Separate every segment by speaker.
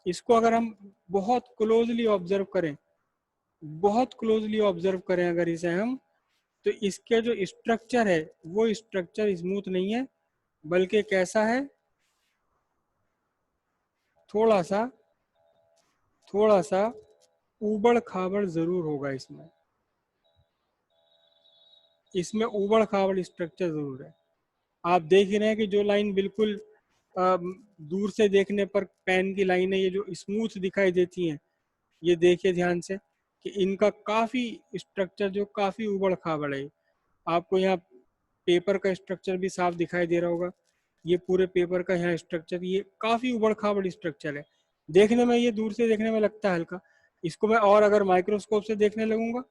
Speaker 1: इसको अगर हम बहुत क्लोजली ऑब्जर्व करें, बहुत क्लोजली ऑब्जर्व करें अगर इसे हम, तो इसके जो स्ट्रक्चर है वो स्ट्रक्चर स्मूथ नहीं है, बल्कि कैसा है, थोड़ा सा थोड़ा सा ऊबड़ खाबड़ जरूर होगा इसमें, इसमें ऊबड़ खाबड़ स्ट्रक्चर जरूर है। आप देख ही रहे हैं कि जो लाइन बिल्कुल दूर से देखने पर पेन की लाइन है, ये जो स्मूथ दिखाई देती हैं, ये देखिए ध्यान से कि इनका काफी स्ट्रक्चर जो काफी ऊबड़ खाबड़ है। आपको यहाँ पेपर का स्ट्रक्चर भी साफ दिखाई दे रहा होगा, ये पूरे पेपर का यहाँ स्ट्रक्चर, ये काफी उबड़ खाबड़ स्ट्रक्चर है। देखने में, ये दूर से देखने में लगता है हल्का, इसको मैं और अगर माइक्रोस्कोप से देखने लगूंगा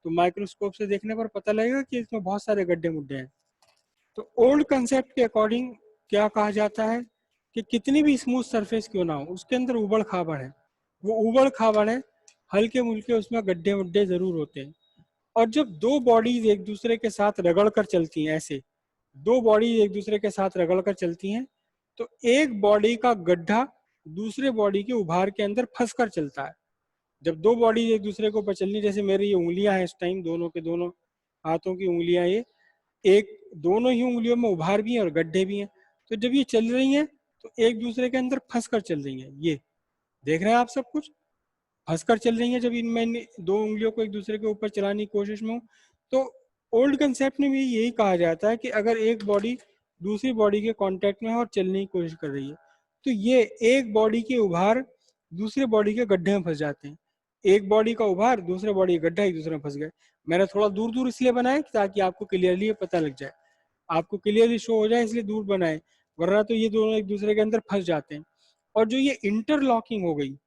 Speaker 1: तो माइक्रोस्कोप से देखने पर पता लगेगा कि इसमें बहुत सारे गड्ढे मुड्ढे हैं। तो ओल्ड कंसेप्ट के अकॉर्डिंग क्या कहा जाता है कि कितनी भी स्मूथ सरफेस क्यों ना हो, उसके अंदर उबड़ खाबड़ है, वो उबड़ खाबड़ है, हल्के मुल्के उसमें गड्ढे वड्ढे जरूर होते हैं। और जब दो बॉडीज एक दूसरे के साथ रगड़ कर चलती हैं, ऐसे दो बॉडीज एक दूसरे के साथ रगड़ कर चलती हैं, तो एक बॉडी का गड्ढा दूसरे बॉडी के उभार के अंदर फंस कर चलता है। जब दो बॉडीज एक दूसरे को ऊपर चलनी, जैसे मेरी ये उंगलियां हैं इस टाइम, दोनों के दोनों हाथों की उंगलियां, ये एक दोनों ही उंगलियों में उभार भी हैं और गड्ढे भी हैं, तो जब ये चल रही हैं तो एक दूसरे के अंदर फंस कर चल रही हैं। ये देख रहे हैं आप सब कुछ, हंसकर चल रही हैं जब इनमें दो उंगलियों को एक दूसरे के ऊपर चलाने की कोशिश में हो। तो ओल्ड कंसेप्ट में भी यही कहा जाता है कि अगर एक बॉडी दूसरी बॉडी के कांटेक्ट में है और चलने की कोशिश कर रही है, तो ये एक बॉडी के उभार दूसरे बॉडी के गड्ढे में फंस जाते हैं, एक बॉडी का उभार दूसरे बॉडी का गड्ढा एक दूसरे में फंस गए। मैंने थोड़ा दूर दूर इसलिए बनाया ताकि आपको क्लियरली पता लग जाए, आपको क्लियरली शो हो जाए, इसलिए दूर बनाए, वरना तो ये दोनों एक दूसरे के अंदर फंस जाते हैं। और जो ये इंटरलॉकिंग हो गई,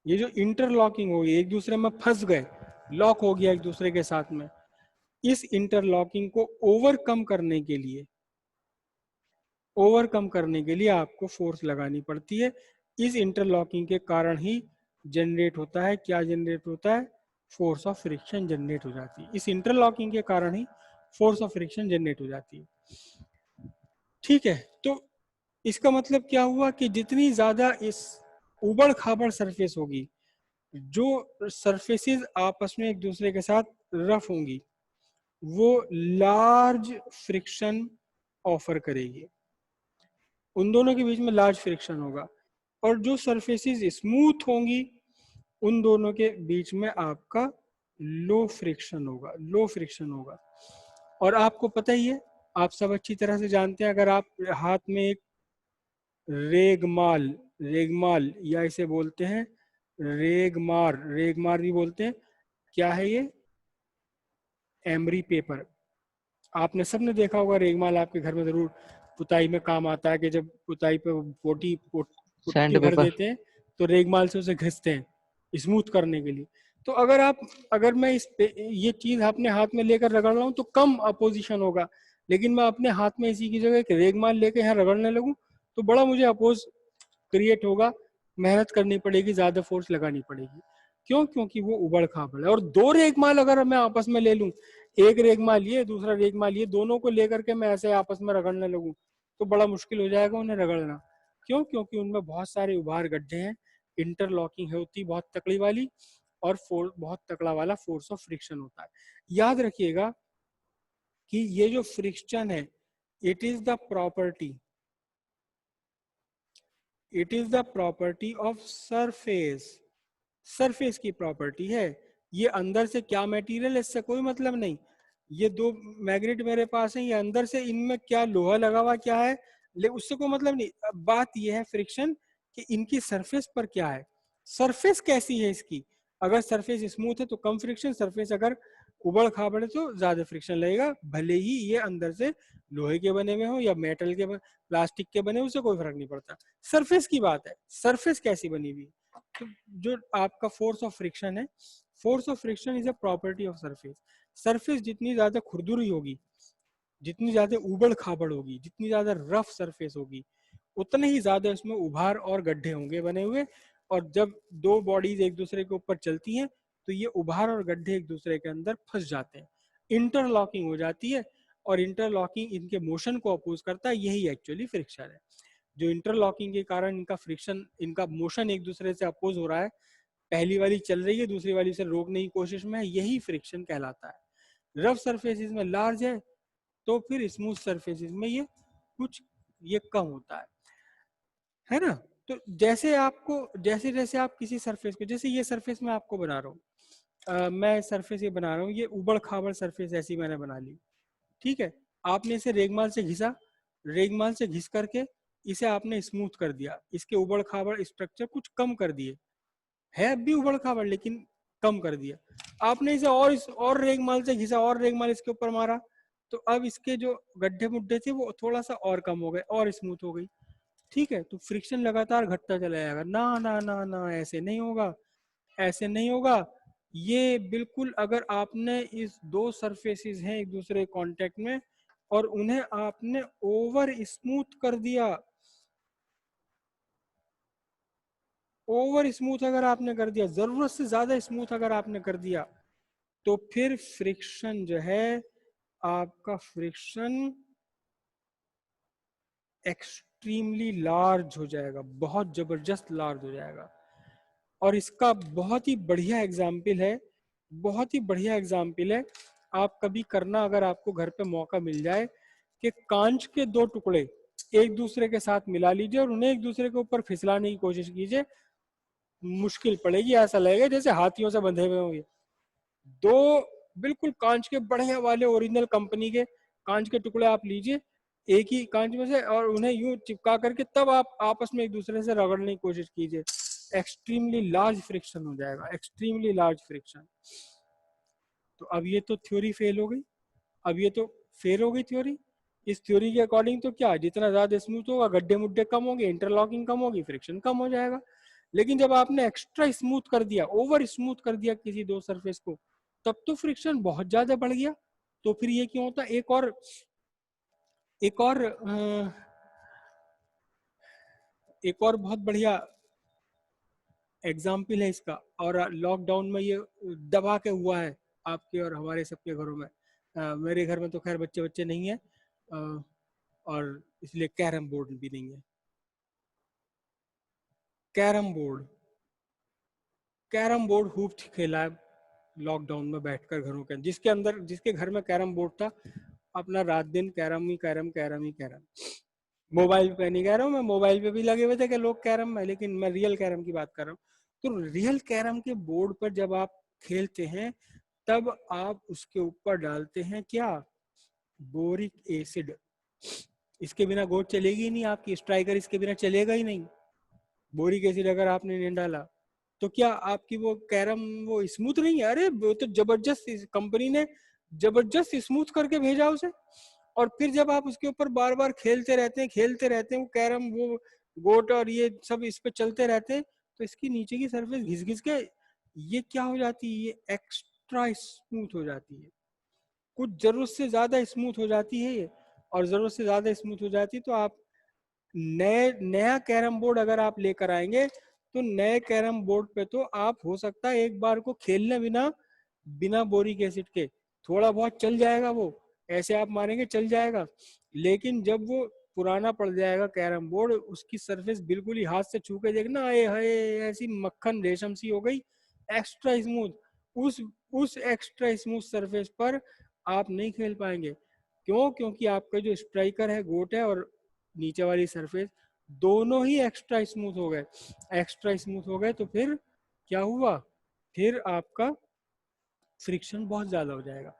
Speaker 1: ये जो इंटरलॉकिंग हो गई, एक दूसरे में फंस गए, लॉक हो गया एक दूसरे के साथ में, इस इंटरलॉकिंग को ओवरकम करने के लिए आपको फोर्स लगानी पड़ती है। इस इंटरलॉकिंग के कारण ही जनरेट होता है, क्या जनरेट होता है, फोर्स ऑफ फ्रिक्शन जनरेट हो जाती है। इस इंटरलॉकिंग के कारण ही फोर्स ऑफ फ्रिक्शन जनरेट हो जाती है। ठीक है, तो इसका मतलब क्या हुआ कि जितनी ज्यादा इस उबड़ खाबड़ सरफेस होगी, जो सरफेसेस आपस में एक दूसरे के साथ रफ होंगी, वो लार्ज फ्रिक्शन ऑफर करेगी, उन दोनों के बीच में लार्ज फ्रिक्शन होगा। और जो सरफेसेस स्मूथ होंगी, उन दोनों के बीच में आपका लो फ्रिक्शन होगा, लो फ्रिक्शन होगा। और आपको पता ही है, आप सब अच्छी तरह से जानते हैं, अगर आप हाथ में एक रेगमाल, रेगमाल या इसे बोलते हैं रेगमार, रेगमार भी बोलते हैं, क्या है ये, एमरी पेपर। आपने सबने देखा होगा रेगमाल, आपके घर में जरूर पुताई में काम आता है, कि जब पुताई पे पुट्टी
Speaker 2: सैंड
Speaker 1: भर
Speaker 2: पेपर।
Speaker 1: देते हैं तो रेगमाल से उसे घिसते हैं स्मूथ करने के लिए। तो अगर मैं ये चीज अपने हाथ में लेकर रगड़ रहा हूँ तो कम अपोजिशन होगा, लेकिन मैं अपने हाथ में इसी की जगह एक रेगमाल लेकर यहाँ रगड़ने लगूँ तो बड़ा मुझे अपोज क्रिएट होगा, मेहनत करनी पड़ेगी, ज्यादा फोर्स लगानी पड़ेगी। क्यों? क्योंकि वो उबड़ खाबड़ है। और दो रेगमाल अगर मैं आपस में ले लूं, एक रेगमाल ये दूसरा रेगमाल ये, दोनों को लेकर के मैं ऐसे आपस में रगड़ने लगूं तो बड़ा मुश्किल हो जाएगा उन्हें रगड़ना। क्यों? क्योंकि उनमें बहुत सारे उभार गड्ढे हैं, इंटरलॉकिंग होती बहुत तकड़ी वाली, और फोर्स बहुत तकड़ा वाला फोर्स ऑफ फ्रिक्शन होता है। याद रखिएगा कि ये जो फ्रिक्शन है, it is the property, it is the property of surface, surface की प्रॉपर्टी है। ये अंदर से क्या मटेरियल है इससे कोई मतलब नहीं, ये दो मैग्नेट मेरे पास है, ये अंदर से इनमें क्या लोहा लगा हुआ क्या है, लेकिन उससे कोई मतलब नहीं। अब बात ये है फ्रिक्शन कि इनकी सरफेस पर क्या है, सरफेस कैसी है इसकी। अगर सरफेस स्मूथ है तो कम फ्रिक्शन, सरफेस अगर उबड़ खाबड़ है तो ज्यादा फ्रिक्शन लगेगा, भले ही ये अंदर से लोहे के बने हुए हो या मेटल के प्लास्टिक के बने, उससे कोई फर्क नहीं पड़ता। सरफेस की बात है, सरफेस कैसी बनी हुई है। तो जो आपका फोर्स ऑफ फ्रिक्शन है, force of friction is a property of surface. Surface जितनी ज्यादा खुरदुरी होगी, जितनी ज्यादा उबड़ खाबड़ होगी, जितनी ज्यादा रफ सरफेस होगी, उतने ही ज्यादा उसमें उभार और गड्ढे होंगे बने हुए। और जब दो बॉडीज एक दूसरे के ऊपर चलती हैं तो ये उभार और गड्ढे एक दूसरे के अंदर फंस जाते हैं, इंटरलॉकिंग हो जाती है, और इंटरलॉकिंग इनके मोशन को अपोज करता है, यही एक्चुअली फ्रिक्शन है। जो इंटरलॉकिंग के कारण इनका फ्रिक्शन, इनका मोशन एक दूसरे से अपोज हो रहा है, पहली वाली चल रही है, दूसरी वाली से रोकने की कोशिश में है, यही फ्रिक्शन कहलाता है। रफ सरफेसेस में लार्ज है, तो फिर स्मूथ सरफेसेस में ये कुछ ये कम होता है ना। तो जैसे आपको, जैसे जैसे आप किसी सरफेस को, जैसे ये सरफेस मैं आपको बना रहा हूँ, मैं सरफेस ये बना रहा हूँ, ये उबड़ खाबड़ सरफेस ऐसी मैंने बना ली, ठीक है। आपने इसे रेगमाल से घिसा, रेगमाल से घिस करके इसे आपने स्मूथ कर दिया, इसके उबड़ खाबड़ स्ट्रक्चर कुछ कम कर दिए, है अब भी उबड़ खाबड़ लेकिन कम कर दिया। आपने इसे और रेगमाल से घिसा, और रेगमाल इसके ऊपर मारा, तो अब इसके जो गड्ढे मुड्ढे थे वो थोड़ा सा और कम हो गए और स्मूथ हो गई, ठीक है। तो फ्रिक्शन लगातार घटता चला जाएगा। ना ना ना ना, ऐसे नहीं होगा, ऐसे नहीं होगा। ये बिल्कुल, अगर आपने इस दो सरफेसेस हैं एक दूसरे कांटेक्ट में और उन्हें आपने ओवर स्मूथ कर दिया, ओवर स्मूथ अगर आपने कर दिया, जरूरत से ज्यादा स्मूथ अगर आपने कर दिया, तो फिर फ्रिक्शन जो है, आपका फ्रिक्शन एक्सट्रीमली लार्ज हो जाएगा, बहुत जबरदस्त लार्ज हो जाएगा। और इसका बहुत ही बढ़िया एग्जाम्पल है, बहुत ही बढ़िया एग्जाम्पल है, आप कभी करना अगर आपको घर पे मौका मिल जाए, कि कांच के दो टुकड़े एक दूसरे के साथ मिला लीजिए और उन्हें एक दूसरे के ऊपर फिसलाने की कोशिश कीजिए, मुश्किल पड़ेगी, ऐसा लगेगा जैसे हाथियों से बंधे हुए होंगे। दो बिल्कुल कांच के बढ़िया वाले ओरिजिनल कंपनी के कांच के टुकड़े आप लीजिए एक ही कांच में से, और उन्हें यूं चिपका करके तब आप आपस में एक दूसरे से रगड़ने की कोशिश कीजिए, एक्सट्रीमली लार्ज फ्रिक्शन हो जाएगा, एक्सट्रीमली लार्ज फ्रिक्शन। तो अब ये तो थ्योरी फेल हो गई, अब ये तो फेल हो गई थ्योरी। इस थ्योरी के अकॉर्डिंग तो क्या, जितना ज्यादा स्मूथ होगा गड्ढे मुड्ढे कम होंगे, इंटरलॉकिंग कम होगी, फ्रिक्शन कम हो जाएगा। लेकिन जब आपने एक्स्ट्रा स्मूथ कर दिया, ओवर स्मूथ कर दिया किसी दो सरफेस को, तब तो फ्रिक्शन बहुत ज्यादा बढ़ गया। तो फिर ये क्यों होता, एक और एक और बहुत बढ़िया एग्जाम्पल है इसका, और लॉकडाउन में ये दबा के हुआ है आपके और हमारे सबके घरों में। मेरे घर में तो खैर बच्चे बच्चे नहीं है, और इसलिए कैरम बोर्ड भी नहीं है। कैरम बोर्ड, कैरम बोर्ड खूब खेला है लॉकडाउन में बैठकर घरों के, जिसके अंदर, जिसके घर में कैरम बोर्ड था, अपना रात दिन कैरम ही कैरम, कैरम ही कैरम। मोबाइल पे नहीं कह रहा हूँ मैं, मोबाइल पे भी लगे हुए थे कि लोग कैरम में, लेकिन मैं रियल कैरम की बात कर रहा हूँ। तो रियल कैरम के बोर्ड पर जब आप खेलते हैं, तब आप उसके ऊपर डालते हैं क्या, बोरिक एसिड। इसके बिना गोट चलेगी ही नहीं आपकी, स्ट्राइकर इसके बिना चलेगा ही नहीं, बोरिक एसिड अगर आपने नहीं डाला। तो क्या आपकी वो कैरम वो स्मूथ नहीं है, अरे वो तो जबरदस्त, कंपनी ने जबरदस्त स्मूथ करके भेजा उसे। और फिर जब आप उसके ऊपर बार बार खेलते रहते हैं, खेलते रहते हैं, वो कैरम, वो गोट और ये सब इस पे चलते रहते हैं, तो इसकी नीचे की सरफेस घिस घिस के ये क्या हो जाती है, ये एक्स्ट्रा स्मूथ हो जाती है, कुछ जरूरत से ज्यादा स्मूथ हो जाती है ये। और जरूरत से ज्यादा स्मूथ हो जाती है, तो आप नए नया कैरम बोर्ड अगर आप लेकर आएंगे, तो नए कैरम बोर्ड पे तो आप हो सकता है एक बार को खेलने बिना, बिना बोरिक एसिड के थोड़ा बहुत चल जाएगा, वो ऐसे आप मारेंगे चल जाएगा। लेकिन जब वो पुराना पड़ जाएगा कैरम बोर्ड, उसकी सरफेस बिल्कुल ही हाथ से छू के देखना, आए हाय ऐसी मक्खन रेशम सी हो गई, एक्स्ट्रा स्मूथ। उस उस एक्स्ट्रा स्मूथ सरफेस पर आप नहीं खेल पाएंगे। क्यों, क्योंकि आपका जो स्ट्राइकर है, गोट है, और नीचे वाली सरफेस, दोनों ही एक्स्ट्रा स्मूथ हो गए, एक्स्ट्रा स्मूथ हो गए। तो फिर क्या हुआ, फिर आपका फ्रिक्शन बहुत ज्यादा हो जाएगा।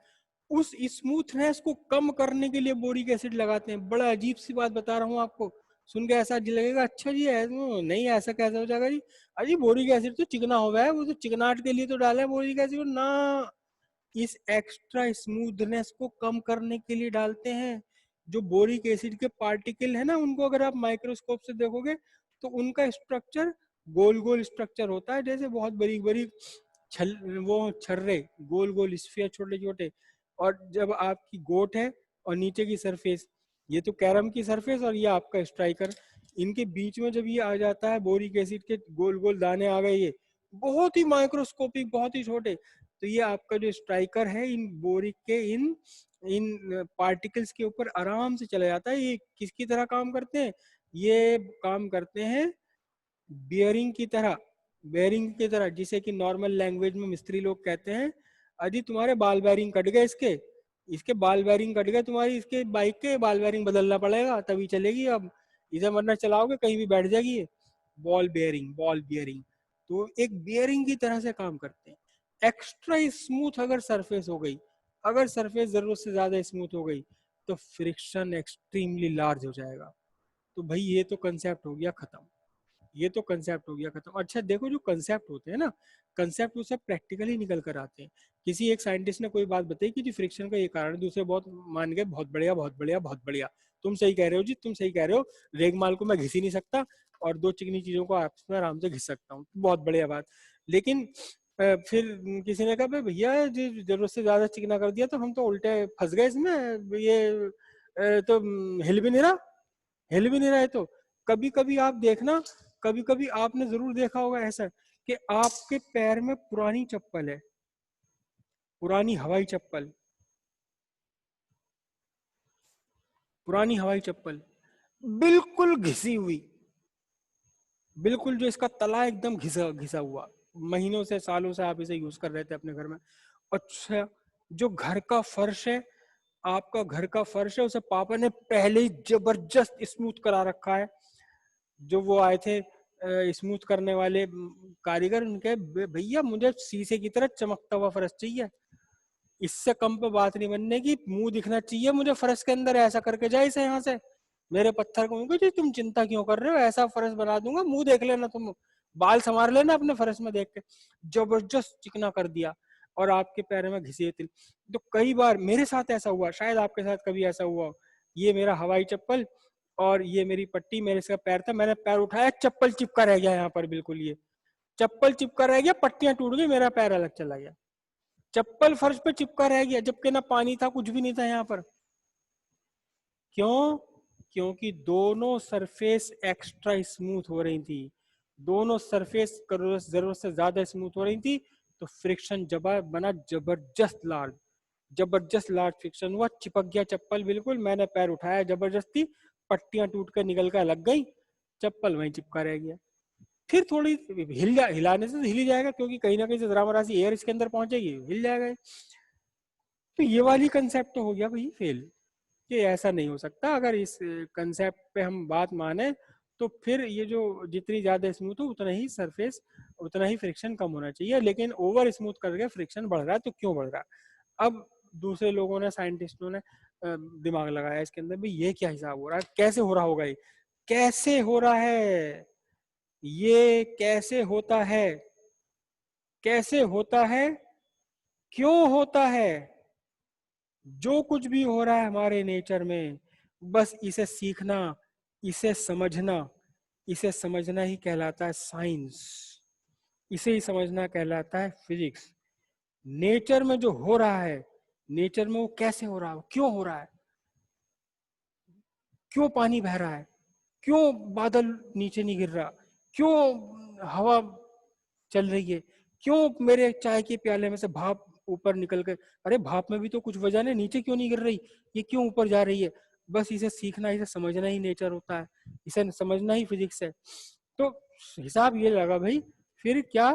Speaker 1: उस स्मूथनेस को कम करने के लिए बोरिक एसिड लगाते हैं। बड़ा अजीब सी बात बता रहा हूँ आपको, सुन के ऐसा लगेगा अच्छा जी है, नहीं ऐसा कैसे हो जाएगा जी, अजी बोरिक एसिड तो चिकना हो गया है, वो तो चिकनाहट के लिए तो डाला है बोरिक एसिड ना, इस एक्स्ट्रा स्मूथनेस को कम करने के लिए डालते हैं। जो बोरिक एसिड के पार्टिकल है ना, उनको अगर आप माइक्रोस्कोप से देखोगे, तो उनका स्ट्रक्चर गोल गोल स्ट्रक्चर होता है, जैसे बहुत बरीक बरीक छल, वो छर्रे, गोल गोल स्फीयर छोटे छोटे। और जब आपकी गोट है और नीचे की सरफेस, ये तो कैरम की सरफेस और ये आपका स्ट्राइकर, इनके बीच में जब ये आ जाता है, बोरिक एसिड के गोल गोल दाने आ गए, ये बहुत ही माइक्रोस्कोपिक, बहुत ही छोटे, तो ये आपका जो स्ट्राइकर है, इन बोरिक के इन पार्टिकल्स के ऊपर आराम से चला जाता है। ये किसकी तरह काम करते हैं, ये काम करते हैं बियरिंग की तरह, बेरिंग की तरह, जिसे कि नॉर्मल लैंग्वेज में मिस्त्री लोग कहते हैं, अजी तुम्हारे बाल बेरिंग कट गए, इसके बाल बेरिंग कट गए तुम्हारी, इसके बाइक के बाल बेरिंग बदलना पड़ेगा तभी चलेगी, अब इसे वरना चलाओगे कहीं भी बैठ जाएगी ये। बॉल बेयरिंग, बॉल बियरिंग, तो एक बियरिंग की तरह से काम करते हैं। एक्स्ट्रा स्मूथ अगर सरफेस हो गई, अगर सरफेस जरूरत से ज्यादा स्मूथ हो गई, तो फ्रिक्शन एक्सट्रीमली लार्ज हो जाएगा। तो भाई ये तो कंसेप्ट हो गया खत्म, ये तो कंसेप्ट हो गया खत्म। अच्छा देखो, जो कंसेप्ट होते हैं ना, कंसेप्ट वो सब प्रैक्टिकली निकल कर आते हैं। किसी एक साइंटिस्ट ने कोई बात बताई कि जी फ्रिक्शन का ये कारण है, दूसरे बहुत मान गए, बहुत बढ़िया बहुत बढ़िया बहुत बढ़िया, तुम सही कह रहे हो जी, तुम सही कह रहे हो, रेगमाल को मैं घिस ही नहीं सकता और दो चिकनी चीजों को आपस में आराम से घिस सकता हूँ, बहुत बढ़िया बात। लेकिन फिर किसी ने कहा भाई भैया जी जरूरत से ज्यादा चिकना कर दिया तो हम तो उल्टे फंस गए इसमें, ये तो हिल भी नहीं रहा, हिल भी नहीं रहे। तो कभी कभी आप देखना, कभी कभी आपने जरूर देखा होगा ऐसा कि आपके पैर में पुरानी चप्पल है, पुरानी हवाई चप्पल, पुरानी हवाई चप्पल बिल्कुल घिसी हुई, बिल्कुल जो इसका तला एकदम घिसा घिसा हुआ, महीनों से सालों से आप इसे यूज कर रहे थे अपने घर में। अच्छा, जो घर का फर्श है, आपका घर का फर्श है, उसे पापा ने पहले ही जबरदस्त स्मूथ करा रखा है। जो वो आए थे स्मूथ करने वाले कारीगर, उनके भैया मुझे शीशे की तरह चमकता हुआ फर्श चाहिए, इससे कम पे बात नहीं बनने की, मुंह दिखना चाहिए मुझे फर्श के अंदर, ऐसा करके जाए इसे यहाँ से। मेरे पत्थर को जी तुम चिंता क्यों कर रहे हो, ऐसा फर्श बना दूंगा, मुंह देख लेना तुम, बाल संवार लेना अपने फर्श में देख के। जबरदस्त चिकना कर दिया और आपके पैर में घिसे थे। तो कई बार मेरे साथ ऐसा हुआ, शायद आपके साथ कभी ऐसा हुआ। ये मेरा हवाई चप्पल और ये मेरी पट्टी, मेरे से पैर था, मैंने पैर उठाया, चप्पल चिपका रह गया यहाँ पर, बिल्कुल ये चप्पल चिपका रह गया, पट्टियां टूट गई, मेरा पैर अलग चला गया, चप्पल फर्श पे चिपका रह गया, जबकि ना पानी था कुछ भी नहीं था यहाँ पर। क्यों? क्योंकि दोनों सरफेस एक्स्ट्रा स्मूथ हो रही थी, दोनों सरफेस जरूरत से ज्यादा स्मूथ हो रही थी, तो फ्रिक्शन जब बना जबरदस्त लार्ज, जबरदस्त लार्ज फ्रिक्शन हुआ, चिपक गया चप्पल बिल्कुल, मैंने पैर उठाया जबरदस्ती, पट्टियां टूट कर निकल कर लग गई, चप्पल वहीं चिपका रह गया। फिर थोड़ी हिलाने से तो हिल ही जाएगा, क्योंकि कहीं ना कहीं से जरा मरा सी एयर इसके अंदर पहुंचेगी, हिल जाएगा। तो ये वाली कंसेप्ट तो हो गया भाई फेल, कि ऐसा नहीं हो सकता। अगर इस कंसेप्ट पे हम बात माने तो फिर ये जो जितनी ज्यादा स्मूथ हो उतना ही सरफेस, उतना ही फ्रिक्शन कम होना चाहिए, लेकिन ओवर स्मूथ करके फ्रिक्शन बढ़ रहा है, तो क्यों बढ़ रहा है? अब दूसरे लोगों ने, साइंटिस्टों ने दिमाग लगाया इसके अंदर, भाई ये क्या हिसाब हो रहा है, कैसे हो रहा होगा, ये कैसे हो रहा है, ये कैसे होता है, कैसे होता है, क्यों होता है? जो कुछ भी हो रहा है हमारे नेचर में, बस इसे सीखना, इसे समझना, इसे समझना ही कहलाता है साइंस, इसे ही समझना कहलाता है फिजिक्स। नेचर में जो हो रहा है, नेचर में वो कैसे हो रहा है, क्यों हो रहा है, क्यों पानी बह रहा है, क्यों बादल नीचे नहीं गिर रहा, क्यों हवा चल रही है, क्यों मेरे चाय के प्याले में से भाप ऊपर निकल के, अरे भाप में भी तो कुछ वजह है, नीचे क्यों नहीं गिर रही, ये क्यों ऊपर जा रही है? बस इसे सीखना, इसे समझना ही नेचर होता है, इसे समझना ही फिजिक्स है। तो हिसाब ये लगा भाई, फिर क्या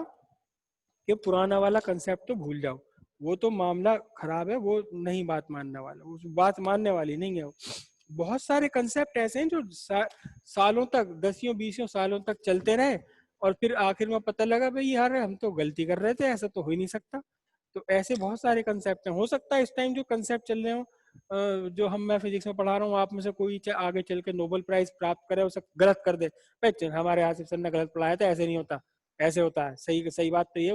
Speaker 1: कि पुराना वाला कंसेप्ट तो भूल जाओ, वो तो मामला खराब है, वो नहीं बात मानने वाला, उस बात मानने वाली नहीं है वो। बहुत सारे कंसेप्ट ऐसे हैं जो सालों तक, दसियों बीसियों सालों तक चलते रहे, और फिर आखिर में पता लगा भाई यार हम तो गलती कर रहे थे, ऐसा तो हो ही नहीं सकता। तो ऐसे बहुत सारे कंसेप्ट हैं, हो सकता है इस टाइम जो कंसेप्ट चल रहे हो, जो हम मैं फिजिक्स में पढ़ा रहा हूँ, आप में से कोई आगे चल के नोबेल प्राइज प्राप्त करे, उसे गलत कर दे, भाई हमारे आसिफ सर ने गलत पढ़ाया था, ऐसे नहीं होता, ऐसे होता है, सही सही बात तो ये,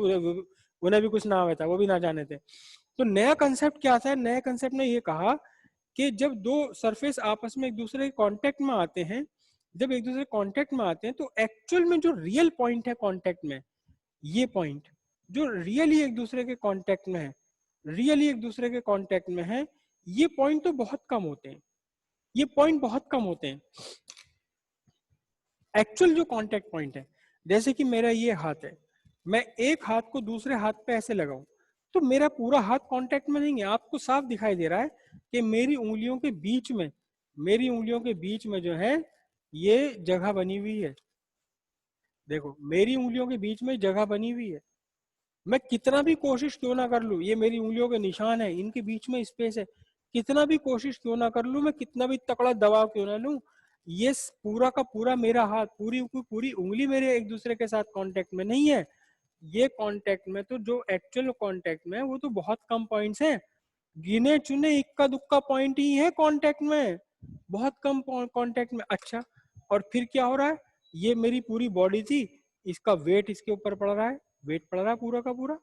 Speaker 1: उन्हें भी कुछ ना आया था, वो भी ना जाने थे। तो नया कंसेप्ट क्या था, नया कंसेप्ट ने ये कहा कि जब दो सरफेस आपस में एक दूसरे के कांटेक्ट में आते हैं, जब एक दूसरे कांटेक्ट में आते हैं, तो एक्चुअल में जो रियल पॉइंट है कांटेक्ट में, ये पॉइंट जो रियली एक दूसरे के कांटेक्ट में है, रियली एक दूसरे के कांटेक्ट में है, ये पॉइंट तो बहुत कम होते हैं, ये पॉइंट बहुत कम होते हैं। एक्चुअल जो कांटेक्ट पॉइंट है, जैसे कि मेरा ये हाथ है, मैं एक हाथ को दूसरे हाथ पे ऐसे लगाऊं, तो मेरा पूरा हाथ कांटेक्ट में नहीं है, आपको साफ दिखाई दे रहा है कि मेरी उंगलियों के बीच में, मेरी उंगलियों के बीच में जो है ये जगह बनी हुई है, देखो मेरी उंगलियों के बीच में जगह बनी हुई है, मैं कितना भी कोशिश क्यों ना कर लूं, ये मेरी उंगलियों के निशान है, इनके बीच में स्पेस है, कितना भी कोशिश क्यों ना कर लूं, मैं कितना भी तकड़ा दबाव क्यों ना लूं, ये पूरा का पूरा मेरा हाथ, पूरी की पूरी उंगली मेरे एक दूसरे के साथ कांटेक्ट में नहीं है। ये कांटेक्ट में तो जो एक्चुअल कांटेक्ट में है वो तो बहुत कम पॉइंट्स हैं, गिने चुने इक्का दुक्का पॉइंट ही है कांटेक्ट में, बहुत कम कांटेक्ट में। अच्छा, और फिर क्या हो रहा है, ये मेरी पूरी बॉडी थी, इसका वेट इसके ऊपर पड़ रहा है, वेट पड़ रहा है पूरा का पूरा,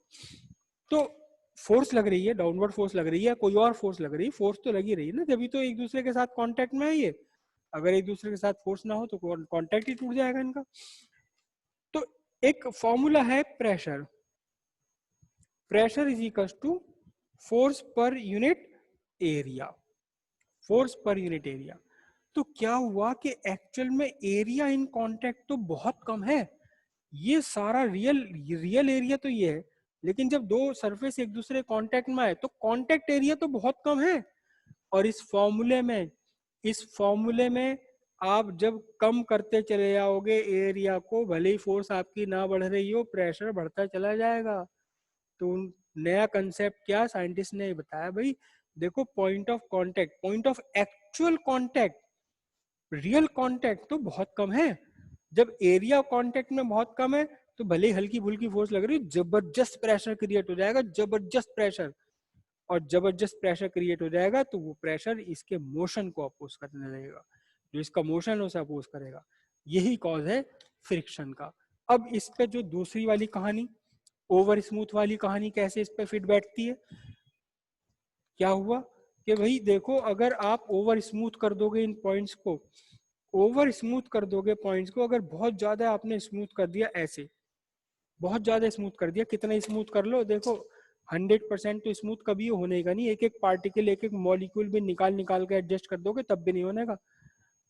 Speaker 1: तो फोर्स लग रही है, डाउनवर्ड फोर्स लग रही है, कोई और फोर्स लग रही है, फोर्स तो लगी रही है ना, जब तो एक दूसरे के साथ कांटेक्ट में है ये, अगर एक दूसरे के साथ फोर्स ना हो तो कांटेक्ट ही टूट जाएगा इनका। तो एक फॉर्मूला है pressure, pressure is equal to force per unit area, force per unit area. तो क्या हुआ कि एक्चुअल में एरिया इन कांटेक्ट तो बहुत कम है, ये सारा रियल रियल एरिया तो ये है, लेकिन जब दो सरफेस एक दूसरे कांटेक्ट में आए तो कांटेक्ट एरिया तो बहुत कम है। और इस फॉर्मूले में आप जब कम करते चले जाओगे एरिया को, भले ही फोर्स आपकी ना बढ़ रही हो, प्रेशर बढ़ता चला जाएगा। तो नया कंसेप्ट क्या साइंटिस्ट ने बताया, भाई देखो point of contact, point of actual contact, real contact तो बहुत कम है, जब एरिया कांटेक्ट में बहुत कम है तो भले ही हल्की फुल्की फोर्स लग रही है, जबरदस्त प्रेशर क्रिएट हो जाएगा, जबरदस्त प्रेशर, और जबरदस्त प्रेशर क्रिएट हो जाएगा तो वो प्रेशर इसके मोशन को अपोज करने लगेगा, जो इसका मोशन है उसे अपोज करेगा, यही कॉज है फ्रिक्शन का। अब इसका जो दूसरी वाली कहानी, ओवर स्मूथ वाली कहानी कैसे इस पे फिट बैठती है, क्या हुआ कि भाई देखो अगर आप ओवर स्मूथ कर दोगे इन पॉइंट्स को, ओवर स्मूथ कर दोगे पॉइंट्स को, अगर बहुत ज्यादा आपने स्मूथ कर दिया, ऐसे बहुत ज्यादा स्मूथ कर दिया, कितना स्मूथ कर लो, देखो 100% तो स्मूथ कभी होने का नहीं, एक एक पार्टिकल एक एक मॉलिक्यूल भी निकाल निकाल के एडजस्ट कर दोगे तब भी नहीं होने का।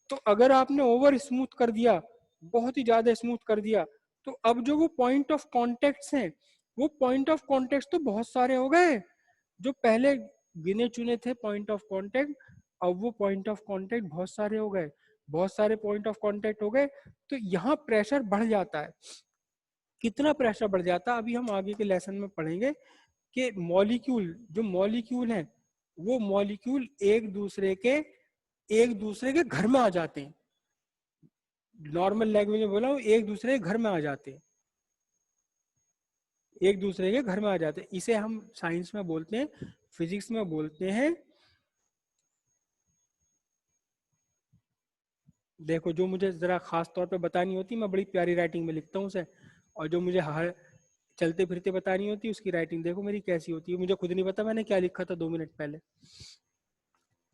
Speaker 1: तो अगर आपने ओवर स्मूथ कर दिया, बहुत ही ज्यादा स्मूथ कर दिया, तो अब जो वो पॉइंट ऑफ कॉन्टेक्ट हैं, वो पॉइंट ऑफ कॉन्टेक्ट तो बहुत सारे हो गए, जो पहले गिने चुने थे पॉइंट ऑफ कॉन्टेक्ट, अब वो पॉइंट ऑफ कॉन्टेक्ट बहुत सारे हो गए, बहुत सारे पॉइंट ऑफ कॉन्टेक्ट हो गए, तो यहाँ प्रेशर बढ़ जाता है। कितना प्रेशर बढ़ जाता है अभी हम आगे के लेसन में पढ़ेंगे, कि मॉलिक्यूल, जो मॉलिक्यूल हैं वो मॉलिक्यूल एक दूसरे के घर में आ जाते हैं, नॉर्मल लैंग्वेज में बोला हूँ, एक दूसरे के घर में आ जाते हैं, एक दूसरे के घर में आ जाते हैं, इसे हम साइंस में बोलते हैं, फिजिक्स में बोलते हैं, देखो जो मुझे जरा खास तौर पे बतानी होती मैं बड़ी प्यारी राइटिंग में लिखता हूँ उसे, और जो मुझे हर चलते फिरते बतानी होती उसकी राइटिंग देखो मेरी कैसी होती है, मुझे खुद नहीं पता मैंने क्या लिखा था 2 मिनट पहले।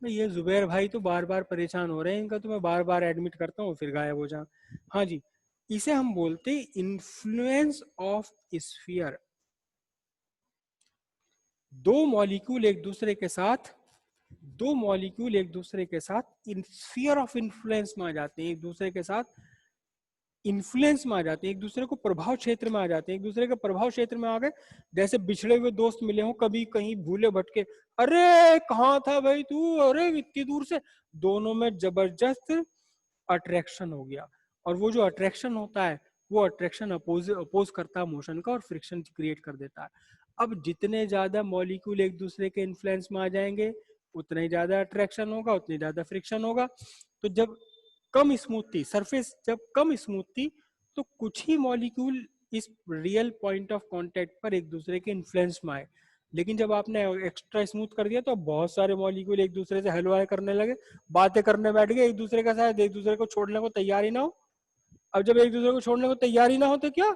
Speaker 1: ये जुबैर भाई तो बार बार परेशान हो रहे हैं, इनका तो मैं बार बार एडमिट करता हूँ फिर गायब हो जा। हाँ जी, इसे हम बोलते हैं इन्फ्लुएंस ऑफ स्फीयर। दो मॉलिक्यूल एक दूसरे के साथ दो मॉलिक्यूल एक दूसरे के साथ इन स्फीयर ऑफ इन्फ्लुएंस में आ जाते हैं, एक दूसरे के साथ इन्फ्लुएंस में आ जाते हैं, एक दूसरे को प्रभाव क्षेत्र में आ जाते हैं, एक दूसरे के प्रभाव क्षेत्र में आ गए, जैसे बिछड़े हुए दोस्त मिले हो कभी कहीं भूले भटके, अरे कहाँ था भाई तू, अरे इतनी दूर से, दोनों में जबरदस्त अट्रैक्शन हो गया, और वो जो अट्रैक्शन होता है वो अट्रैक्शन अपोज करता है मोशन का और फ्रिक्शन क्रिएट कर देता है। अब जितने ज्यादा मॉलिक्यूल एक दूसरे के इन्फ्लुएंस में आ जाएंगे उतना ही ज्यादा अट्रैक्शन होगा, उतनी ज्यादा फ्रिक्शन होगा। तो जब कम स्मूथ थी सरफेस, जब कम स्मूथ थी तो कुछ ही मॉलिक्यूल इस रियल पॉइंट ऑफ कांटेक्ट पर एक दूसरे के इन्फ्लुएंस में आए, लेकिन जब आपने एक्स्ट्रा स्मूथ कर दिया तो बहुत सारे मॉलिक्यूल एक दूसरे से हेलो हाय करने लगे, बातें करने बैठ गए एक दूसरे का, शायद एक दूसरे को छोड़ने को तैयार ही ना हो। अब जब एक दूसरे को छोड़ने को तैयार ही ना हो तो क्या,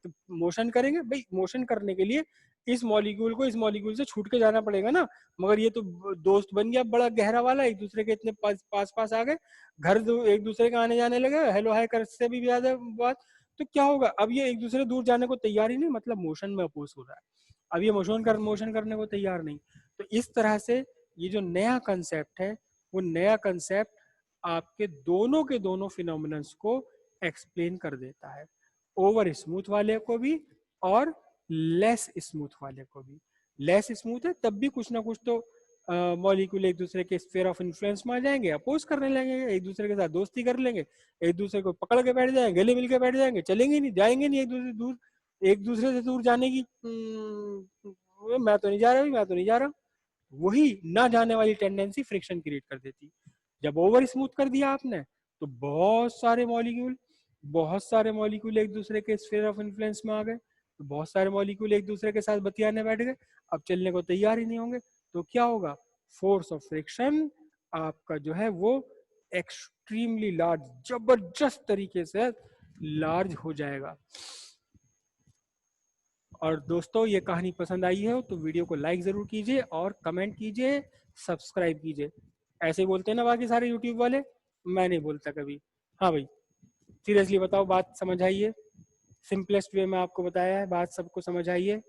Speaker 1: तो मोशन करेंगे, भाई मोशन करने के लिए इस मॉलिक्यूल को इस मॉलिक्यूल से छूट के जाना पड़ेगा ना, मगर ये तो दोस्त बन गया बड़ा गहरा वाला, एक दूसरे के इतने पास पास पास आ गए, घर एक दूसरे के आने जाने लगे, हेलो हाय कर से भी ज्यादा बात, तो क्या होगा, अब ये एक दूसरे दूर जाने को तैयार ही नहीं, मतलब मोशन में अपोज हो रहा है, अब ये मोशन करने को तैयार नहीं। तो इस तरह से ये जो नया कंसेप्ट है, वो नया कंसेप्ट आपके दोनों के दोनों फिनोमिनन्स को एक्सप्लेन कर देता है, ओवर स्मूथ वाले को भी और लेस स्मूथ वाले को भी। लेस स्मूथ है तब भी कुछ ना कुछ तो मॉलिक्यूल एक दूसरे के स्फीयर ऑफ इन्फ्लुएंस में आ जाएंगे, अपोज करने लगेंगे, एक दूसरे के साथ दोस्ती कर लेंगे, एक दूसरे को पकड़ के बैठ जाएंगे, गले मिल के बैठ जाएंगे, चलेंगे नहीं, जाएंगे नहीं एक दूसरे से दूर, एक दूसरे से दूर जाने की मैं तो नहीं जा रहा, मैं तो नहीं जा रहा, वही ना जाने वाली टेंडेंसी फ्रिक्शन क्रिएट कर देती। जब ओवर स्मूथ कर दिया आपने तो बहुत सारे मॉलिक्यूल एक दूसरे के स्फीयर ऑफ इन्फ्लुएंस में आ गए, तो बहुत सारे मॉलिक्यूल एक दूसरे के साथ बतियाने बैठ गए, अब चलने को तैयार ही नहीं होंगे, तो क्या होगा, फोर्स ऑफ फ्रिक्शन आपका जो है वो एक्सट्रीमली लार्ज, जबरदस्त तरीके से लार्ज हो जाएगा। और दोस्तों ये कहानी पसंद आई है तो वीडियो को लाइक जरूर कीजिए और कमेंट कीजिए, सब्सक्राइब कीजिए। ऐसे बोलते हैं ना बाकी सारे यूट्यूब वाले, मैं नहीं बोलता कभी। हाँ भाई, सीरियसली बताओ, बात समझ आई है? सिंपलेस्ट वे में आपको बताया है, बात सबको समझ आई है?